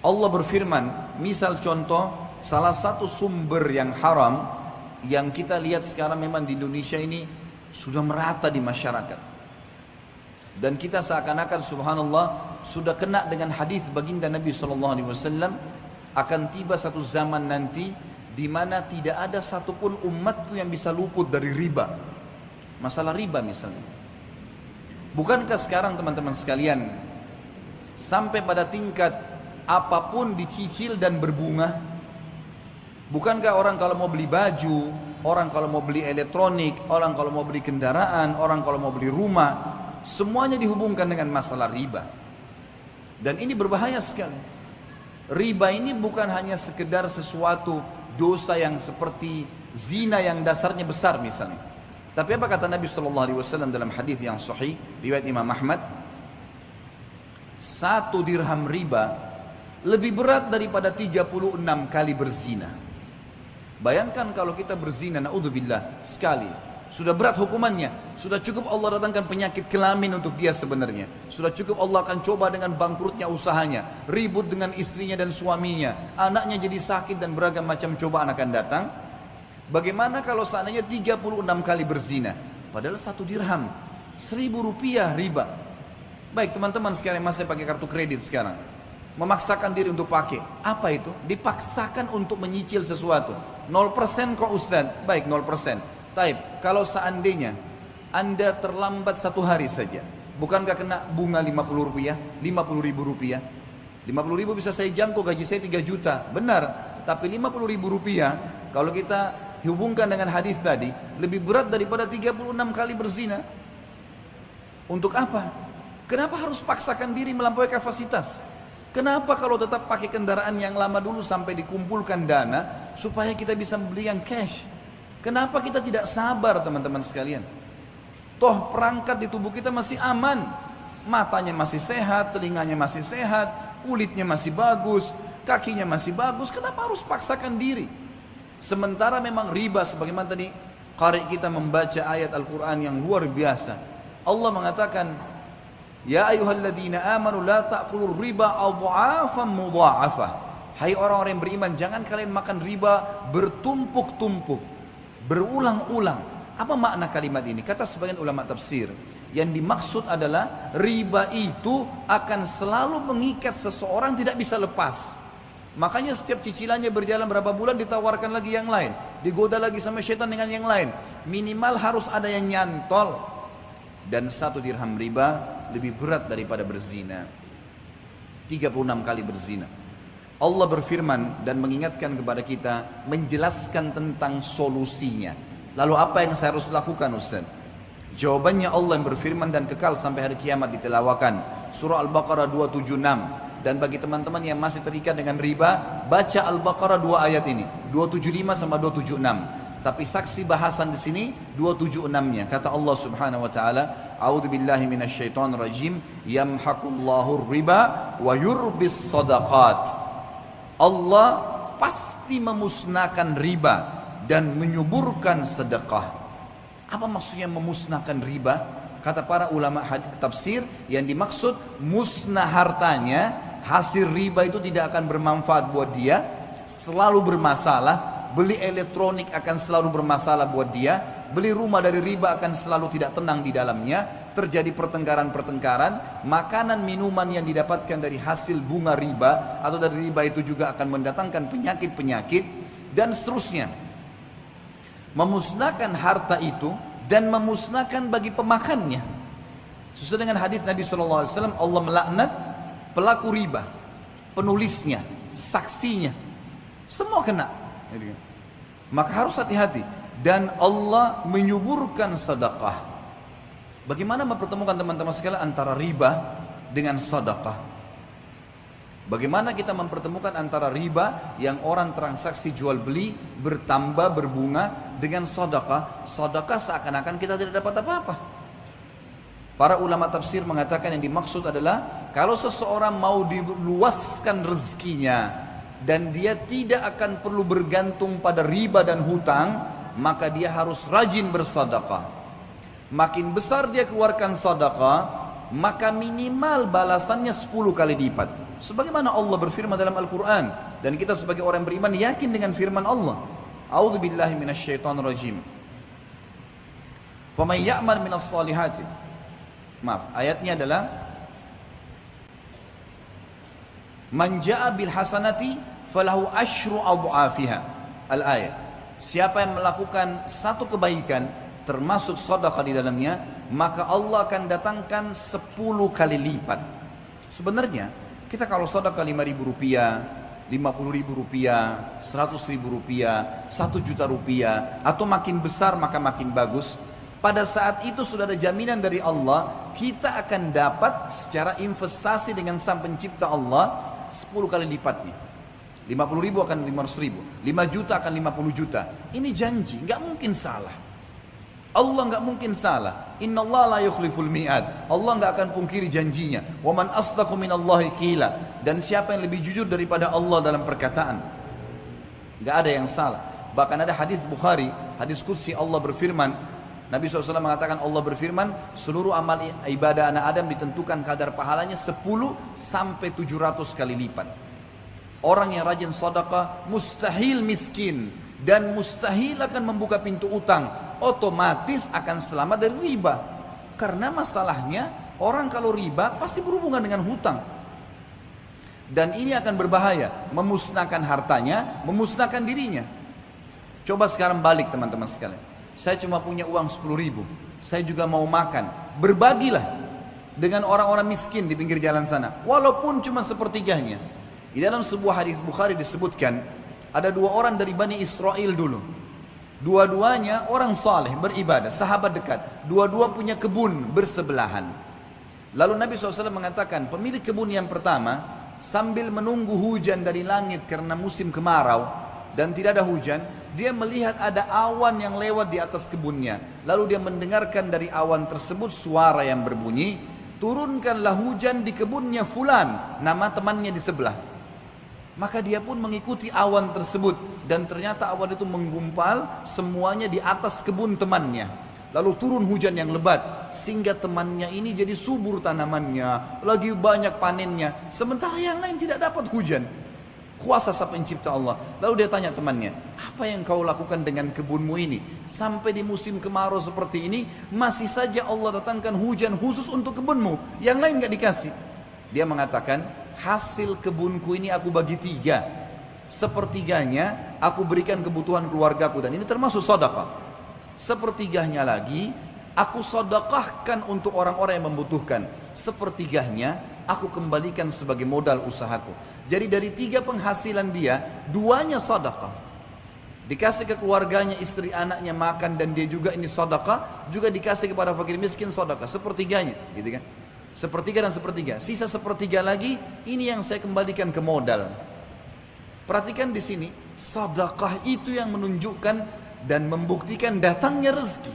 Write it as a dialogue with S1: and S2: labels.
S1: Allah berfirman, misal contoh salah satu sumber yang haram yang kita lihat sekarang memang di Indonesia ini sudah merata di masyarakat. Dan kita seakan-akan subhanallah sudah kena dengan hadis baginda Nabi SAW, akan tiba satu zaman nanti di mana tidak ada satupun umatku yang bisa luput dari riba. Masalah riba misalnya. Bukankah sekarang teman-teman sekalian sampai pada tingkat apapun dicicil dan berbunga? Bukankah orang kalau mau beli baju, orang kalau mau beli elektronik, orang kalau mau beli kendaraan, orang kalau mau beli rumah, semuanya dihubungkan dengan masalah riba. Dan ini berbahaya sekali. Riba ini bukan hanya sekedar sesuatu dosa yang seperti zina yang dasarnya besar misalnya. Tapi apa kata Nabi SAW dalam hadis yang sahih riwayat Imam Ahmad? 1 dirham riba lebih berat daripada 36 kali berzina. Bayangkan kalau kita berzina, naudzubillah, sekali, sudah berat hukumannya. Sudah cukup Allah datangkan penyakit kelamin untuk dia sebenarnya. Sudah cukup Allah akan coba dengan bangkrutnya usahanya, ribut dengan istrinya dan suaminya, anaknya jadi sakit dan beragam macam cobaan akan datang. Bagaimana kalau seandainya 36 kali berzina? Padahal 1 dirham, 1.000 rupiah riba. Baik teman-teman sekarang masih pakai kartu kredit sekarang, memaksakan diri untuk pakai. Apa itu? Dipaksakan untuk menyicil sesuatu. 0% kok Ustaz? Baik 0%. Taib, kalau seandainya Anda terlambat 1 hari saja, bukankah kena bunga 50 rupiah, 50 ribu rupiah? 50 ribu bisa saya jangkau, gaji saya 3 juta, benar. Tapi 50 ribu rupiah, kalau kita hubungkan dengan hadis tadi, lebih berat daripada 36 kali berzina. Untuk apa? Kenapa harus paksakan diri melampaui kapasitas? Kenapa kalau tetap pakai kendaraan yang lama dulu sampai dikumpulkan dana, supaya kita bisa membeli yang cash? Kenapa kita tidak sabar teman-teman sekalian? Toh perangkat di tubuh kita masih aman. Matanya masih sehat, telinganya masih sehat, kulitnya masih bagus, kakinya masih bagus. Kenapa harus paksakan diri? Sementara memang riba, sebagaimana tadi qari kita membaca ayat Al-Quran yang luar biasa. Allah mengatakan, ya ayyuhalladzina amanu la ta'kulur riba adha'afan mudha'afah. Hai orang-orang yang beriman, jangan kalian makan riba bertumpuk-tumpuk, berulang-ulang. Apa makna kalimat ini? Kata sebagian ulama tafsir, yang dimaksud adalah riba itu akan selalu mengikat seseorang, tidak bisa lepas. Makanya setiap cicilannya berjalan berapa bulan ditawarkan lagi yang lain, digoda lagi sama syaitan dengan yang lain. Minimal harus ada yang nyantol. Dan 1 dirham riba lebih berat daripada berzina. 36 kali berzina. Allah berfirman dan mengingatkan kepada kita, menjelaskan tentang solusinya. Lalu apa yang saya harus lakukan Ustaz? Jawabannya Allah yang berfirman dan kekal sampai hari kiamat ditelawakan. Surah Al-Baqarah 276. Dan bagi teman-teman yang masih terikat dengan riba, baca Al-Baqarah 2 ayat ini, 275 sama 276. Tapi saksi bahasan di sini 276-nya. Kata Allah Subhanahu wa taala, a'udzubillahi minasyaitonir rajim, yamhaqullahu riba wa yurbis shadaqat. Allah pasti memusnahkan riba dan menyuburkan sedekah. Apa maksudnya memusnahkan riba? Kata para ulama tafsir, yang dimaksud musnah hartanya, hasil riba itu tidak akan bermanfaat buat dia, selalu bermasalah. Beli elektronik akan selalu bermasalah buat dia, beli rumah dari riba akan selalu tidak tenang di dalamnya, terjadi pertengkaran-pertengkaran, makanan minuman yang didapatkan dari hasil bunga riba atau dari riba itu juga akan mendatangkan penyakit-penyakit dan seterusnya. Memusnahkan harta itu dan memusnahkan bagi pemakannya. Sesuai dengan hadis Nabi SAW, Allah melaknat pelaku riba, penulisnya, saksinya, semua kena. Maka harus hati-hati. Dan Allah menyuburkan sedekah. Bagaimana mempertemukan teman-teman sekalian antara riba dengan sedekah? Bagaimana kita mempertemukan antara riba yang orang transaksi jual beli bertambah berbunga dengan sedekah? Sedekah seakan-akan kita tidak dapat apa-apa. Para ulama tafsir mengatakan yang dimaksud adalah kalau seseorang mau diluaskan rezekinya dan dia tidak akan perlu bergantung pada riba dan hutang, maka dia harus rajin bersedekah. Makin besar dia keluarkan sedekah, maka minimal balasannya 10 kali lipat. Sebagaimana Allah berfirman dalam Al-Quran. Dan kita sebagai orang beriman yakin dengan firman Allah. A'udzu billahi minasyaitonir rajim. Wa may ya'mal minas solihati. Maaf, ayatnya adalah Man ja'a bil hasanati falahu asyru adhafiha. Al-ayat. Siapa yang melakukan satu kebaikan termasuk sedekah di dalamnya, maka Allah akan datangkan 10 kali lipat. Sebenarnya kita kalau sedekah 5.000 rupiah, 50.000 rupiah, 100.000 rupiah, 1 juta rupiah, atau makin besar maka makin bagus. Pada saat itu sudah ada jaminan dari Allah, kita akan dapat secara investasi dengan Sang Pencipta Allah 10 kali lipatnya. 50.000 akan 500.000, 5 juta akan 50 juta. Ini janji, nggak mungkin salah. Allah nggak mungkin salah. Innallaha la yukhliful mi'ad. Allah nggak akan pungkiri janjinya. Wa man asdaqu minallahi qila. Dan siapa yang lebih jujur daripada Allah dalam perkataan? Nggak ada yang salah. Bahkan ada hadis Bukhari, hadis qudsi, Allah berfirman, Nabi SAW mengatakan, Allah berfirman, seluruh amal ibadah anak Adam ditentukan kadar pahalanya 10 sampai 700 kali lipat. Orang yang rajin sedekah mustahil miskin dan mustahil akan membuka pintu utang, otomatis akan selamat dari riba. Karena masalahnya orang kalau riba pasti berhubungan dengan hutang. Dan ini akan berbahaya, memusnahkan hartanya, memusnahkan dirinya. Coba sekarang balik teman-teman sekalian. Saya cuma punya uang 10.000, saya juga mau makan. Berbagilah dengan orang-orang miskin di pinggir jalan sana, walaupun cuma sepertiganya. Di dalam sebuah hadis Bukhari disebutkan, ada 2 orang dari Bani Israel dulu. Dua-duanya orang saleh, beribadah, sahabat dekat. Dua-dua punya kebun bersebelahan. Lalu Nabi SAW mengatakan, pemilik kebun yang pertama, sambil menunggu hujan dari langit karena musim kemarau, dan tidak ada hujan, dia melihat ada awan yang lewat di atas kebunnya. Lalu dia mendengarkan dari awan tersebut suara yang berbunyi, turunkanlah hujan di kebunnya fulan, nama temannya di sebelah. Maka dia pun mengikuti awan tersebut, dan ternyata awan itu menggumpal semuanya di atas kebun temannya. Lalu turun hujan yang lebat, sehingga temannya ini jadi subur tanamannya, lagi banyak panennya, sementara yang lain tidak dapat hujan. Kuasa Sang Pencipta Allah. Lalu dia tanya temannya, apa yang kau lakukan dengan kebunmu ini? Sampai di musim kemarau seperti ini, masih saja Allah datangkan hujan khusus untuk kebunmu, yang lain gak dikasih. Dia mengatakan, hasil kebunku ini aku bagi 3. Sepertiganya aku berikan kebutuhan keluargaku, dan ini termasuk sedekah. Sepertiganya lagi aku sedekahkan untuk orang-orang yang membutuhkan. Sepertiganya aku kembalikan sebagai modal usahaku. Jadi dari 3 penghasilan dia, 2-nya sedekah. Dikasih ke keluarganya, istri anaknya makan, dan dia juga ini sedekah, juga dikasih kepada fakir miskin sedekah, sepertiganya, gitu kan? Sepertiga dan sepertiga. Sisa sepertiga lagi, ini yang saya kembalikan ke modal. Perhatikan di sini, sedekah itu yang menunjukkan dan membuktikan datangnya rezeki.